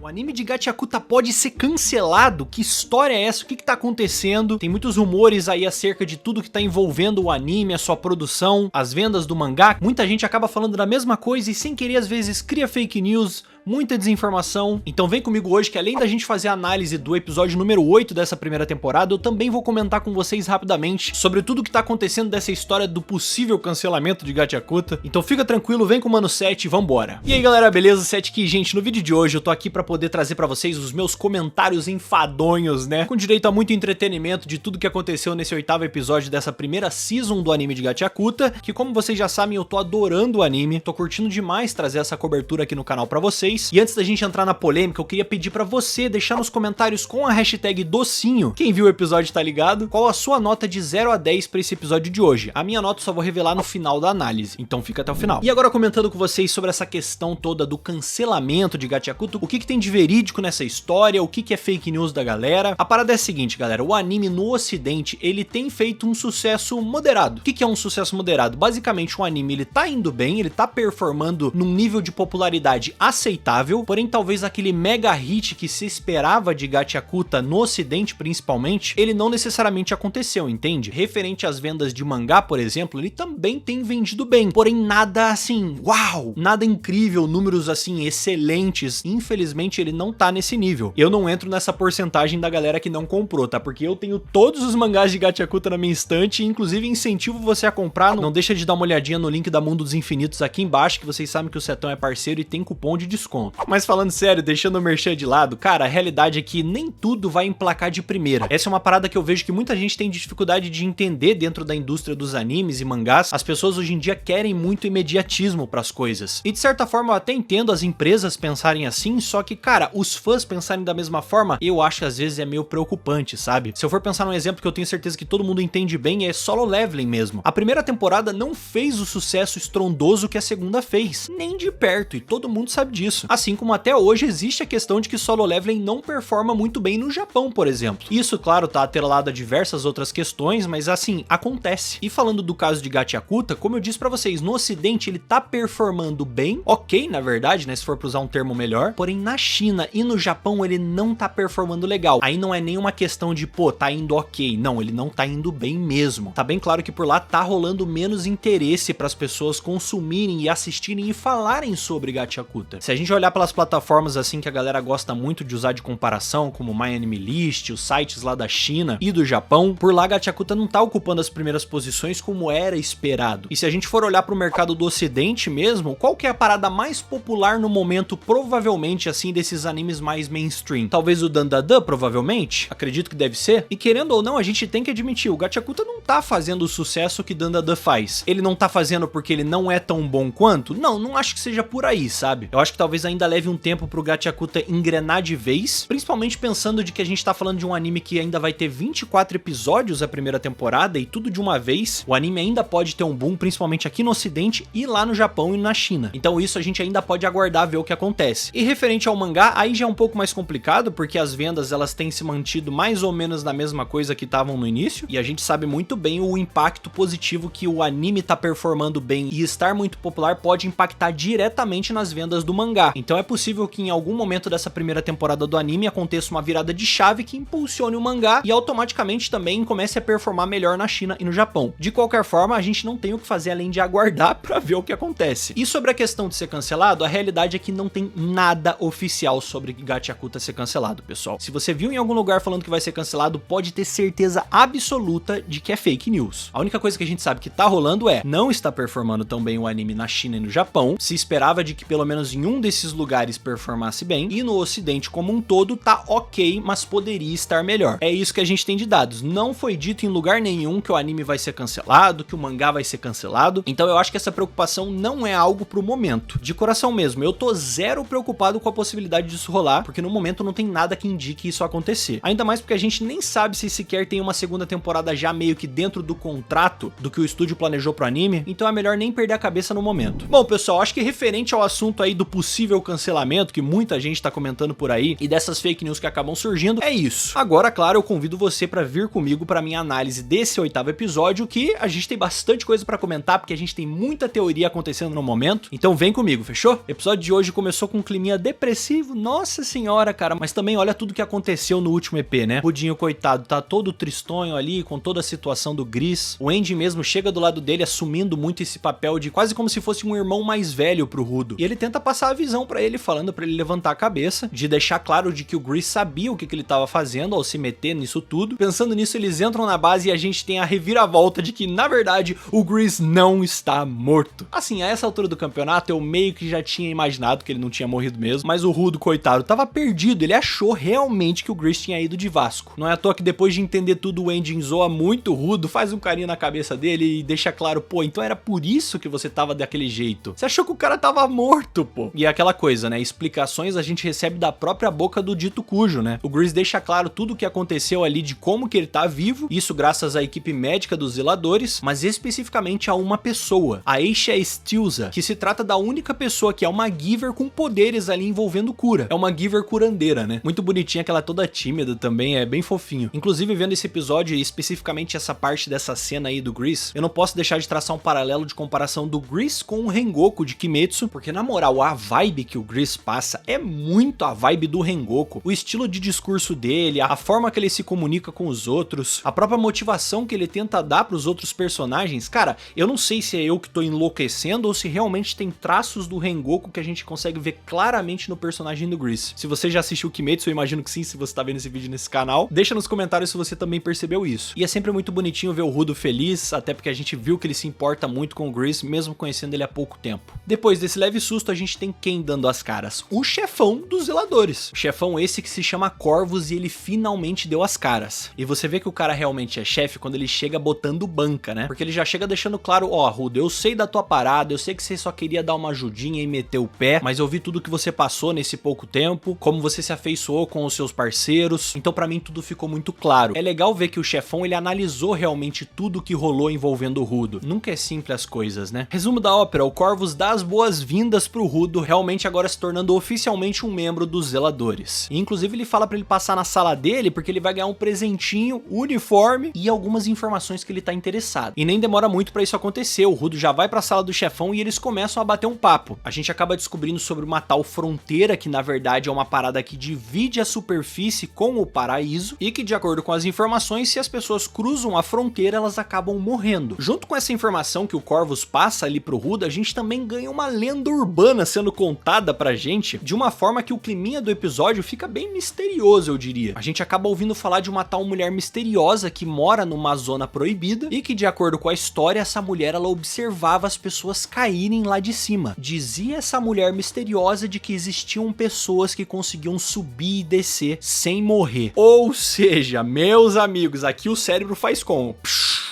O anime de Gachakuta pode ser cancelado? Que história é essa? O que tá acontecendo? Tem muitos rumores aí acerca de tudo que tá envolvendo o anime, a sua produção, as vendas do mangá. Muita gente acaba falando da mesma coisa e sem querer às vezes cria fake news, muita desinformação. Então vem comigo hoje que além da gente fazer a análise do episódio número 8 dessa primeira temporada, eu também vou comentar com vocês rapidamente sobre tudo que tá acontecendo dessa história do possível cancelamento de Gachakuta. Então fica tranquilo, vem com o Mano 7 e vambora. E aí galera, beleza? 7 aqui, gente. No vídeo de hoje eu tô aqui pra poder trazer pra vocês os meus comentários enfadonhos, né? Com direito a muito entretenimento de tudo que aconteceu nesse 8º episódio dessa primeira season do anime de Gachakuta, que como vocês já sabem, eu tô adorando o anime, tô curtindo demais trazer essa cobertura aqui no canal pra vocês. E antes da gente entrar na polêmica, eu queria pedir pra você deixar nos comentários com a hashtag docinho, quem viu o episódio tá ligado, qual a sua nota de 0 a 10 pra esse episódio de hoje. A minha nota eu só vou revelar no final da análise, então fica até o final. E agora comentando com vocês sobre essa questão toda do cancelamento de Gachakuta, o que tem de verídico nessa história, o que é fake news da galera. A parada é a seguinte, galera, o anime no ocidente, ele tem feito um sucesso moderado. O que é um sucesso moderado? Basicamente o anime, ele tá indo bem, ele tá performando num nível de popularidade aceitável, porém talvez aquele mega hit que se esperava de Gachakuta no ocidente principalmente, ele não necessariamente aconteceu, entende? Referente às vendas de mangá, por exemplo, ele também tem vendido bem, porém nada assim, uau, nada incrível, números assim excelentes, infelizmente ele não tá nesse nível. Eu não entro nessa porcentagem da galera que não comprou, tá? Porque eu tenho todos os mangás de Gachakuta na minha estante e inclusive incentivo você a comprar, não deixa de dar uma olhadinha no link da Mundo dos Infinitos aqui embaixo, que vocês sabem que o Setão é parceiro e tem cupom de desconto. Mas falando sério, deixando o merchan de lado, cara, a realidade é que nem tudo vai emplacar de primeira. Essa é uma parada que eu vejo que muita gente tem dificuldade de entender dentro da indústria dos animes e mangás. As pessoas hoje em dia querem muito imediatismo pras coisas. E de certa forma eu até entendo as empresas pensarem assim, só que, cara, os fãs pensarem da mesma forma, eu acho que às vezes é meio preocupante, sabe? Se eu for pensar num exemplo que eu tenho certeza que todo mundo entende bem, é Solo Leveling mesmo. A primeira temporada não fez o sucesso estrondoso que a segunda fez, nem de perto, e todo mundo sabe disso. Assim como até hoje existe a questão de que Solo Leveling não performa muito bem no Japão, por exemplo. Isso, claro, tá atrelado a diversas outras questões, mas assim, acontece. E falando do caso de Gachakuta, como eu disse pra vocês, no ocidente ele tá performando bem, ok, na verdade, né, se for pra usar um termo melhor, porém na China e no Japão ele não tá performando legal. Aí não é nenhuma questão de, pô, tá indo ok, não, ele não tá indo bem mesmo. Tá bem claro que por lá tá rolando menos interesse pras pessoas consumirem e assistirem e falarem sobre Gachakuta. Se a gente olhar pelas plataformas assim que a galera gosta muito de usar de comparação, como MyAnimeList, os sites lá da China e do Japão, por lá Gachakuta não tá ocupando as primeiras posições como era esperado. E se a gente for olhar pro mercado do ocidente mesmo, qual que é a parada mais popular no momento, provavelmente assim, desses animes mais mainstream? Talvez o Dandadan, provavelmente? Acredito que deve ser. E querendo ou não, a gente tem que admitir, o Gachakuta não tá fazendo o sucesso que Dandadan faz. Ele não tá fazendo porque ele não é tão bom quanto? Não acho que seja por aí, sabe? Eu acho que talvez ainda leve um tempo pro Gachakuta engrenar de vez, principalmente pensando de que a gente tá falando de um anime que ainda vai ter 24 episódios a primeira temporada e tudo de uma vez. O anime ainda pode ter um boom, principalmente aqui no ocidente e lá no Japão e na China. Então isso a gente ainda pode aguardar ver o que acontece. E referente ao mangá, aí já é um pouco mais complicado, porque as vendas elas têm se mantido mais ou menos na mesma coisa que estavam no início, e a gente sabe muito bem o impacto positivo que o anime tá performando bem e estar muito popular pode impactar diretamente nas vendas do mangá. Então é possível que em algum momento dessa primeira temporada do anime aconteça uma virada de chave que impulsione o mangá e automaticamente também comece a performar melhor na China e no Japão. De qualquer forma, a gente não tem o que fazer além de aguardar pra ver o que acontece. E sobre a questão de ser cancelado, a realidade é que não tem nada oficial sobre Gachakuta ser cancelado, pessoal. Se você viu em algum lugar falando que vai ser cancelado, pode ter certeza absoluta de que é fake news. A única coisa que a gente sabe que tá rolando é, não está performando tão bem o anime na China e no Japão, se esperava de que pelo menos em um desses lugares performasse bem, e no ocidente como um todo tá ok, mas poderia estar melhor. É isso que a gente tem de dados. Não foi dito em lugar nenhum que o anime vai ser cancelado, que o mangá vai ser cancelado, então eu acho que essa preocupação não é algo pro momento. De coração mesmo, eu tô zero preocupado com a possibilidade disso rolar, porque no momento não tem nada que indique isso acontecer. Ainda mais porque a gente nem sabe se sequer tem uma segunda temporada já meio que dentro do contrato do que o estúdio planejou pro anime, então é melhor nem perder a cabeça no momento. Bom, pessoal, acho que referente ao assunto aí do possível possível cancelamento que muita gente tá comentando por aí e dessas fake news que acabam surgindo, é isso. Agora, claro, eu convido você pra vir comigo pra minha análise desse 8º episódio, que a gente tem bastante coisa pra comentar, porque a gente tem muita teoria acontecendo no momento, então vem comigo, fechou? O episódio de hoje começou com um climinha depressivo, nossa senhora, cara, mas também olha tudo que aconteceu no último EP, né? O Rudinho, coitado, tá todo tristonho ali, com toda a situação do Gris. O Andy mesmo chega do lado dele assumindo muito esse papel de quase como se fosse um irmão mais velho pro Rudo. E ele tenta passar a visão pra ele, falando pra ele levantar a cabeça, de deixar claro de que o Gris sabia o que ele tava fazendo ao se meter nisso tudo. Pensando nisso, eles entram na base e a gente tem a reviravolta de que, na verdade, o Gris não está morto. Assim, a essa altura do campeonato, eu meio que já tinha imaginado que ele não tinha morrido mesmo, mas o Rudo, coitado, tava perdido. Ele achou realmente que o Gris tinha ido de Vasco. Não é à toa que depois de entender tudo, o Andy zoa muito o Rudo, faz um carinho na cabeça dele e deixa claro, pô, então era por isso que você tava daquele jeito. Você achou que o cara tava morto, pô. E é aquela coisa, né? Explicações a gente recebe da própria boca do dito cujo, né? O Gris deixa claro tudo o que aconteceu ali, de como que ele tá vivo, isso graças à equipe médica dos zeladores, mas especificamente a uma pessoa, a Aisha Stilza, que se trata da única pessoa que é uma Giver com poderes ali envolvendo cura. É uma Giver curandeira, né? Muito bonitinha, que ela é toda tímida também, é bem fofinho. Inclusive, vendo esse episódio e especificamente essa parte dessa cena aí do Gris, eu não posso deixar de traçar um paralelo de comparação do Gris com o Rengoku de Kimetsu, porque na moral, a vibe que o Gris passa é muito a vibe do Rengoku. O estilo de discurso dele, a forma que ele se comunica com os outros, a própria motivação que ele tenta dar pros outros personagens, cara, eu não sei se é eu que tô enlouquecendo ou se realmente tem traços do Rengoku que a gente consegue ver claramente no personagem do Gris. Se você já assistiu Kimetsu, eu imagino que sim, se você tá vendo esse vídeo nesse canal, deixa nos comentários se você também percebeu isso. E é sempre muito bonitinho ver o Rudo feliz, até porque a gente viu que ele se importa muito com o Gris, mesmo conhecendo ele há pouco tempo. Depois desse leve susto, a gente tem quem dando as caras? O chefão dos zeladores. O chefão esse que se chama Corvus e ele finalmente deu as caras. E você vê que o cara realmente é chefe quando ele chega botando banca, né? Porque ele já chega deixando claro, ó, Rudo, eu sei da tua parada, eu sei que você só queria dar uma ajudinha e meter o pé, mas eu vi tudo que você passou nesse pouco tempo, como você se afeiçoou com os seus parceiros, então pra mim tudo ficou muito claro. É legal ver que o chefão, ele analisou realmente tudo que rolou envolvendo o Rudo. Nunca é simples as coisas, né? Resumo da ópera, o Corvus dá as boas-vindas pro Rudo, realmente agora se tornando oficialmente um membro dos zeladores. E, inclusive, ele fala pra ele passar na sala dele, porque ele vai ganhar um presentinho, uniforme e algumas informações que ele tá interessado. E nem demora muito pra isso acontecer, o Rudo já vai pra sala do chefão e eles começam a bater um papo. A gente acaba descobrindo sobre uma tal fronteira, que na verdade é uma parada que divide a superfície com o paraíso, e que, de acordo com as informações, se as pessoas cruzam a fronteira, elas acabam morrendo. Junto com essa informação que o Corvus passa ali pro Rudo, a gente também ganha uma lenda urbana sendo contada pra gente, de uma forma que o climinha do episódio fica bem misterioso, eu diria. A gente acaba ouvindo falar de uma tal mulher misteriosa que mora numa zona proibida, e que, de acordo com a história, essa mulher, ela observava as pessoas caírem lá de cima. Dizia essa mulher misteriosa de que existiam pessoas que conseguiam subir e descer sem morrer. Ou seja, meus amigos, aqui o cérebro faz como?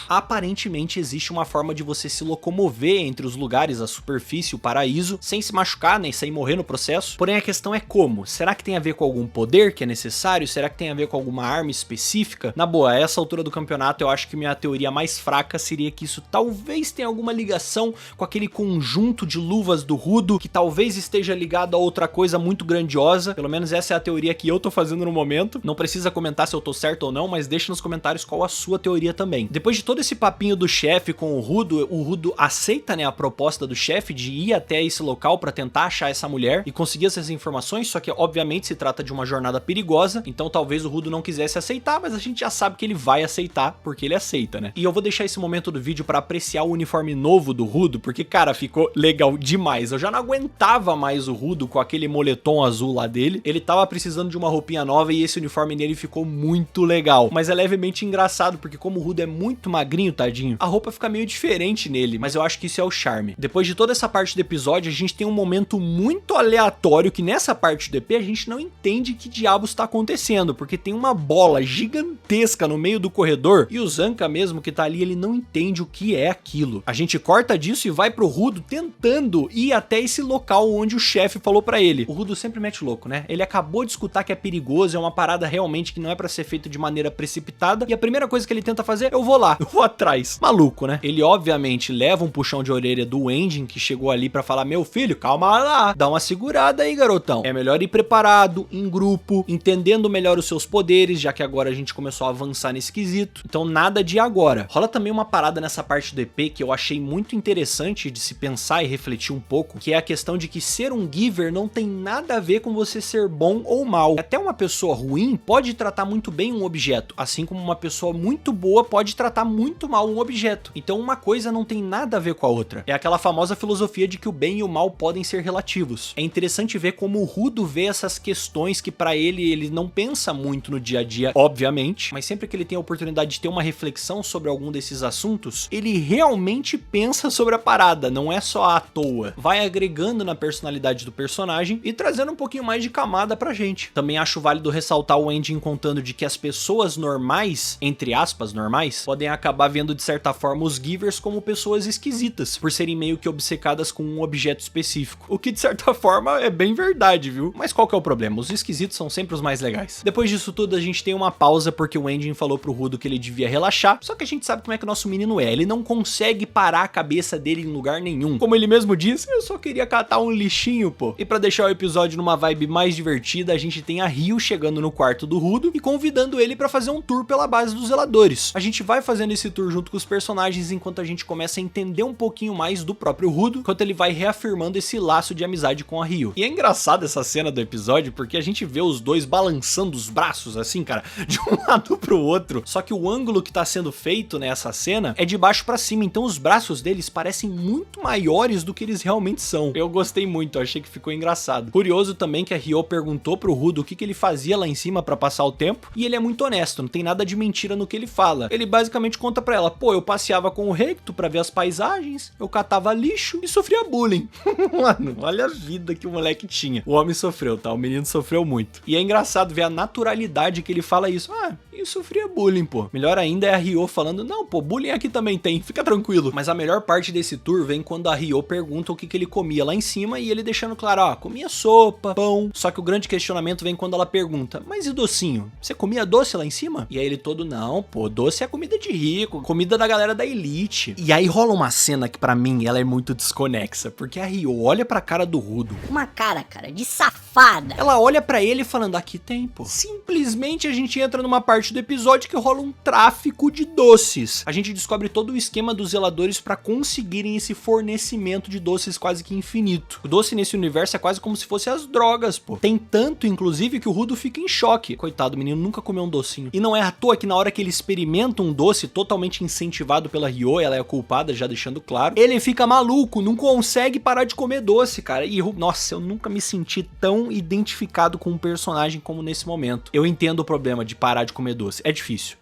Aparentemente existe uma forma de você se locomover entre os lugares, a superfície, o paraíso, sem se machucar, nem sem morrer no processo. Porém a questão é como? Será que tem a ver com algum poder que é necessário? Será que tem a ver com alguma arma específica? Na boa, a essa altura do campeonato eu acho que minha teoria mais fraca seria que isso talvez tenha alguma ligação com aquele conjunto de luvas do Rudo, que talvez esteja ligado a outra coisa muito grandiosa. Pelo menos essa é a teoria que eu tô fazendo no momento. Não precisa comentar se eu tô certo ou não, mas deixa nos comentários qual a sua teoria também. Depois de todo esse papinho do chefe com o Rudo aceita, né, a proposta do chefe de ir até esse local pra tentar achar essa mulher e conseguir essas informações, só que obviamente se trata de uma jornada perigosa, então talvez o Rudo não quisesse aceitar, mas a gente já sabe que ele vai aceitar, porque ele aceita, né? E eu vou deixar esse momento do vídeo pra apreciar o uniforme novo do Rudo, porque, cara, ficou legal demais. Eu já não aguentava mais o Rudo com aquele moletom azul lá dele, ele tava precisando de uma roupinha nova e esse uniforme nele ficou muito legal, mas é levemente engraçado, porque como o Rudo é muito magrinho, tadinho, a roupa fica meio diferente nele, mas eu acho que isso é o charme. Depois de toda essa parte do episódio, a gente tem um momento muito aleatório, que nessa parte do EP a gente não entende que diabos tá acontecendo, porque tem uma bola gigantesca no meio do corredor, e o Zanka mesmo que tá ali, ele não entende o que é aquilo. A gente corta disso e vai pro Rudo tentando ir até esse local onde o chefe falou pra ele. O Rudo sempre mete louco, né? Ele acabou de escutar que é perigoso, é uma parada realmente que não é pra ser feita de maneira precipitada, e a primeira coisa que ele tenta fazer, eu vou lá. vou atrás. Maluco, né? Ele obviamente leva um puxão de orelha do Enjin, que chegou ali pra falar, meu filho, calma lá, dá uma segurada aí, garotão. É melhor ir preparado, em grupo, entendendo melhor os seus poderes, já que agora a gente começou a avançar nesse quesito. Então nada de agora. Rola também uma parada nessa parte do EP que eu achei muito interessante de se pensar e refletir um pouco, que é a questão de que ser um giver não tem nada a ver com você ser bom ou mal. Até uma pessoa ruim pode tratar muito bem um objeto, assim como uma pessoa muito boa pode tratar muito mal um objeto. Então uma coisa não tem nada a ver com a outra. É aquela famosa filosofia de que o bem e o mal podem ser relativos. É interessante ver como o Rudo vê essas questões que pra ele não pensa muito no dia a dia, obviamente, mas sempre que ele tem a oportunidade de ter uma reflexão sobre algum desses assuntos, ele realmente pensa sobre a parada, não é só à toa. Vai agregando na personalidade do personagem e trazendo um pouquinho mais de camada pra gente. Também acho válido ressaltar o Enjin contando de que as pessoas normais, entre aspas normais, podem acabar vendo de certa forma os givers como pessoas esquisitas, por serem meio que obcecadas com um objeto específico. O que de certa forma é bem verdade, viu? Mas qual que é o problema? Os esquisitos são sempre os mais legais. Depois disso tudo a gente tem uma pausa porque o Enjin falou pro Rudo que ele devia relaxar, só que a gente sabe como é que o nosso menino é, ele não consegue parar a cabeça dele em lugar nenhum. Como ele mesmo disse, eu só queria catar um lixinho, pô. E pra deixar o episódio numa vibe mais divertida, a gente tem a Ryo chegando no quarto do Rudo e convidando ele pra fazer um tour pela base dos zeladores. A gente vai fazendo esse tour junto com os personagens enquanto a gente começa a entender um pouquinho mais do próprio Rudo, enquanto ele vai reafirmando esse laço de amizade com a Ryo. E é engraçado essa cena do episódio porque a gente vê os dois balançando os braços assim, cara, de um lado pro outro. Só que o ângulo que tá sendo feito nessa cena é de baixo pra cima, então os braços deles parecem muito maiores do que eles realmente são. Eu gostei muito, eu achei que ficou engraçado. Curioso também que a Ryo perguntou pro Rudo o que ele fazia lá em cima pra passar o tempo, e ele é muito honesto, não tem nada de mentira no que ele fala. Ele basicamente conta pra ela, pô, eu passeava com o Recto pra ver as paisagens, eu catava lixo e sofria bullying. Mano, olha a vida que o moleque tinha. O homem sofreu, tá? O menino sofreu muito. E é engraçado ver a naturalidade que ele fala isso. Ah, eu sofria bullying, pô. Melhor ainda é a Ryo falando, não, pô, bullying aqui também tem, fica tranquilo. Mas a melhor parte desse tour vem quando a Ryo pergunta o que ele comia lá em cima e ele deixando claro, ó, comia sopa, pão. Só que o grande questionamento vem quando ela pergunta, mas e docinho? Você comia doce lá em cima? E aí ele todo, não, pô, doce é comida de rico, comida da galera da elite. E aí rola uma cena que pra mim ela é muito desconexa, porque a Ryo olha pra cara do Rudo. Uma cara, de safada. Ela olha pra ele falando, aqui tem, pô. Simplesmente a gente entra numa parte do episódio que rola um tráfico de doces. A gente descobre todo o esquema dos zeladores pra conseguirem esse fornecimento de doces quase que infinito. O doce nesse universo é quase como se fosse as drogas, pô. Tem tanto, inclusive, que o Rudo fica em choque. Coitado, o menino nunca comeu um docinho. E não é à toa que na hora que ele experimenta um doce totalmente incentivado pela Ryo, ela é a culpada, já deixando claro, ele fica maluco, não consegue parar de comer doce, cara. E, nossa, eu nunca me senti tão identificado com um personagem como nesse momento. Eu entendo o problema de parar de comer doce. É difícil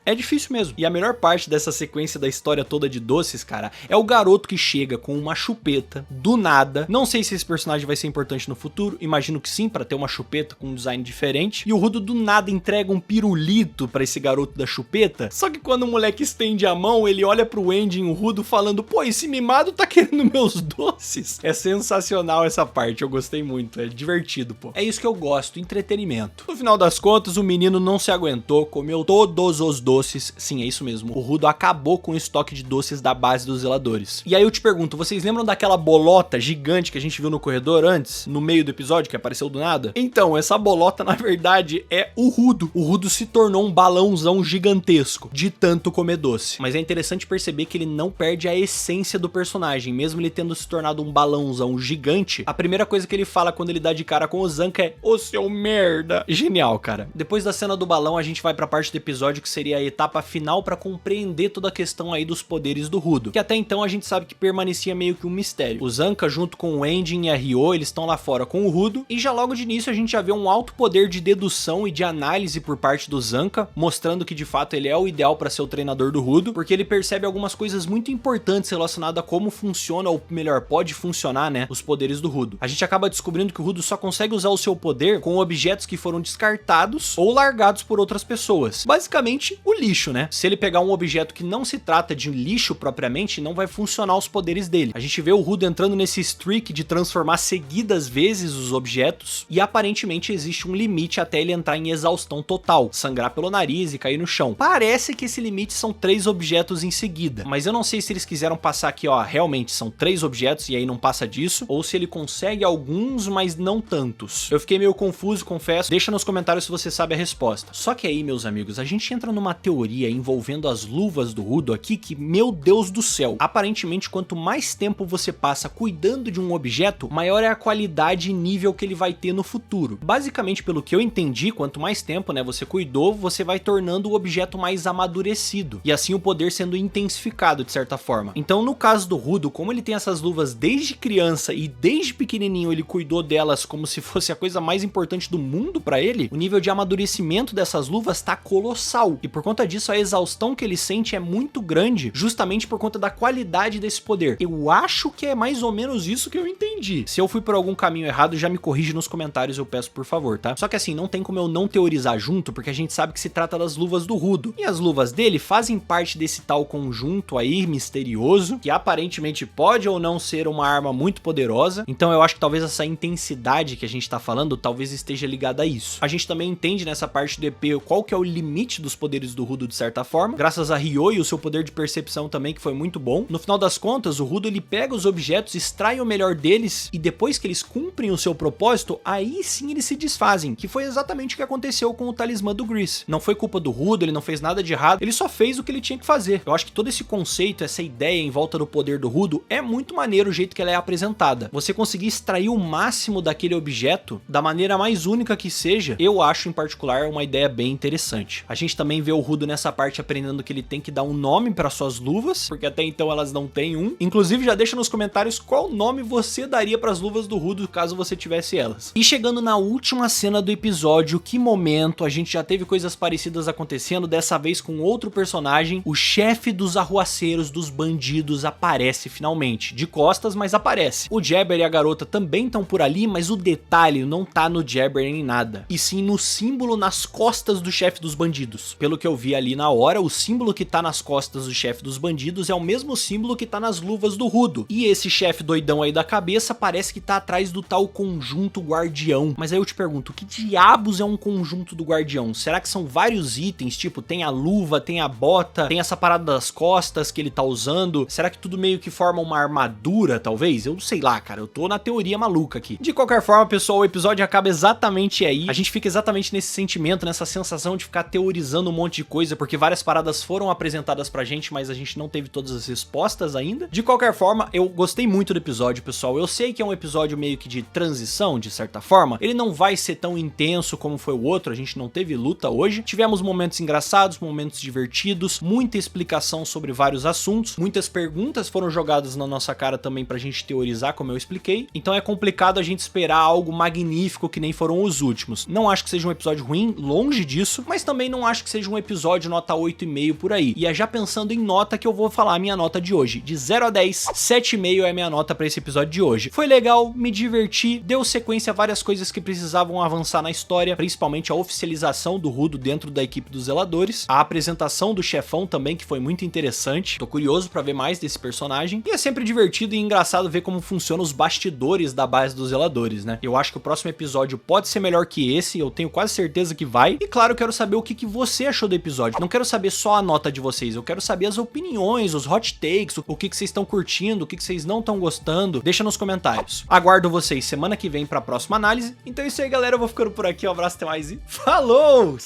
mesmo. E a melhor parte dessa sequência da história toda de doces, cara, é o garoto que chega com uma chupeta, do nada. Não sei se esse personagem vai ser importante no futuro, imagino que sim, pra ter uma chupeta com um design diferente. E o Rudo do nada entrega um pirulito pra esse garoto da chupeta. Só que quando o moleque estende a mão, ele olha pro Enjin, o Rudo, falando, pô, esse mimado tá querendo meus doces. É sensacional essa parte, eu gostei muito, é divertido, pô. É isso que eu gosto, entretenimento. No final das contas, o menino não se aguentou, comeu todos os doces. Sim, é isso mesmo. O Rudo acabou com o estoque de doces da base dos zeladores. E aí eu te pergunto, vocês lembram daquela bolota gigante que a gente viu no corredor antes, no meio do episódio, que apareceu do nada? Então, essa bolota, na verdade, é o Rudo. O Rudo se tornou um balãozão gigantesco de tanto comer doce. Mas é interessante perceber que ele não perde a essência do personagem, mesmo ele tendo se tornado um balãozão gigante. A primeira coisa que ele fala quando ele dá de cara com o Zanka é, ô seu merda. Genial, cara. Depois da cena do balão, a gente vai pra parte do episódio que seria a etapa final pra compreender toda a questão aí dos poderes do Rudo, que até então a gente sabe que permanecia meio que um mistério. O Zanka junto com o Enjin e a Ryo, eles estão lá fora com o Rudo, e já logo de início a gente já vê um alto poder de dedução e de análise por parte do Zanka, mostrando que de fato ele é o ideal pra ser o treinador do Rudo, porque ele percebe algumas coisas muito importantes relacionadas a como funciona, ou melhor, pode funcionar, né, os poderes do Rudo. A gente acaba descobrindo que o Rudo só consegue usar o seu poder com objetos que foram descartados ou largados por outras pessoas. luvas? Basicamente, o lixo, né? Se ele pegar um objeto que não se trata de lixo propriamente, não vai funcionar os poderes dele. A gente vê o Rudo entrando nesse streak de transformar seguidas vezes os objetos, e aparentemente existe um limite até ele entrar em exaustão total, sangrar pelo nariz e cair no chão. Parece que esse limite são 3 objetos em seguida, mas eu não sei se eles quiseram passar aqui, ó, realmente são 3 objetos e aí não passa disso, ou se ele consegue alguns, mas não tantos. Eu fiquei meio confuso, confesso. Deixa nos comentários se você sabe a resposta. Só que aí, meus amigos, a gente entra numa teoria envolvendo as luvas do Rudo aqui que, meu Deus do céu, aparentemente quanto mais tempo você passa cuidando de um objeto, maior é a qualidade e nível que ele vai ter no futuro. Basicamente, pelo que eu entendi, quanto mais tempo, né, você cuidou, você vai tornando o objeto mais amadurecido, e assim o poder sendo intensificado de certa forma. Então, no caso do Rudo, como ele tem essas luvas desde criança e desde pequenininho ele cuidou delas como se fosse a coisa mais importante do mundo pra ele, o nível de amadurecimento dessas luvas tá colossal, e por conta disso a exaustão que ele sente é muito grande, justamente por conta da qualidade desse poder. Eu acho que é mais ou menos isso que eu entendi. Se eu fui por algum caminho errado, já me corrige nos comentários, eu peço por favor, tá? Só que assim, não tem como eu não teorizar junto, porque a gente sabe que se trata das luvas do Rudo, e as luvas dele fazem parte desse tal conjunto aí misterioso, que aparentemente pode ou não ser uma arma muito poderosa. Então eu acho que talvez essa intensidade que a gente tá falando, talvez esteja ligada a isso. A gente também entende nessa parte do EP qual que é o limite dos poderes do Rudo de certa forma, graças a Ryo e o seu poder de percepção também, que foi muito bom. No final das contas, o Rudo ele pega os objetos, extrai o melhor deles, e depois que eles cumprem o seu propósito, aí sim eles se desfazem, que foi exatamente o que aconteceu com o talismã do Grease. Não foi culpa do Rudo, ele não fez nada de errado, ele só fez o que ele tinha que fazer. Eu acho que todo esse conceito, essa ideia em volta do poder do Rudo é muito maneiro o jeito que ela é apresentada. Você conseguir extrair o máximo daquele objeto, da maneira mais única que seja, eu acho em particular uma ideia bem interessante. A gente também vê o Rudo nessa parte aprendendo que ele tem que dar um nome para suas luvas, porque até então elas não têm um. Inclusive já deixa nos comentários qual nome você daria para as luvas do Rudo caso você tivesse elas. E chegando na última cena do episódio, que momento, a gente já teve coisas parecidas acontecendo, dessa vez com outro personagem. O chefe dos arruaceiros, dos bandidos, aparece finalmente. De costas, mas aparece. O Jabber e a garota também estão por ali, mas o detalhe não tá no Jabber nem nada, e sim no símbolo nas costas do chefe dos bandidos. Pelo que eu vi ali na hora, o símbolo que tá nas costas do chefe dos bandidos é o mesmo símbolo que tá nas luvas do Rudo. E esse chefe doidão aí da cabeça parece que tá atrás do tal conjunto guardião. Mas aí eu te pergunto, o que diabos é um conjunto do guardião? Será que são vários itens? Tipo, tem a luva, tem a bota, tem essa parada das costas que ele tá usando? Será que tudo meio que forma uma armadura, talvez? Eu não sei lá, cara, eu tô na teoria maluca aqui. De qualquer forma, pessoal, o episódio acaba exatamente aí. A gente fica exatamente nesse sentimento, nessa sensação de ficar teorizando um monte de coisa, porque várias paradas foram apresentadas pra gente, mas a gente não teve todas as respostas ainda. De qualquer forma, eu gostei muito do episódio, pessoal. Eu sei que é um episódio meio que de transição, de certa forma. Ele não vai ser tão intenso como foi o outro, a gente não teve luta hoje. Tivemos momentos engraçados, momentos divertidos, muita explicação sobre vários assuntos, muitas perguntas foram jogadas na nossa cara também pra gente teorizar, como eu expliquei. Então é complicado a gente esperar algo magnífico que nem foram os últimos. Não acho que seja um episódio ruim, longe disso, mas também não acho que seja um episódio nota 8,5 por aí. E é já pensando em nota que eu vou falar a minha nota de hoje. De 0 a 10, 7,5 é a minha nota pra esse episódio de hoje. Foi legal, me diverti, deu sequência a várias coisas que precisavam avançar na história, principalmente a oficialização do Rudo dentro da equipe dos zeladores, a apresentação do chefão também, que foi muito interessante. Tô curioso pra ver mais desse personagem, e é sempre divertido e engraçado ver como funcionam os bastidores da base dos zeladores, né? Eu acho que o próximo episódio pode ser melhor que esse, eu tenho quase certeza que vai. E claro, eu quero saber o que você achou do episódio. Não quero saber só a nota de vocês, eu quero saber as opiniões, os hot takes, o que vocês estão curtindo, o que vocês não estão gostando. Deixa nos comentários. Aguardo vocês semana que vem pra próxima análise. Então é isso aí, galera, eu vou ficando por aqui, um abraço, até mais e falou!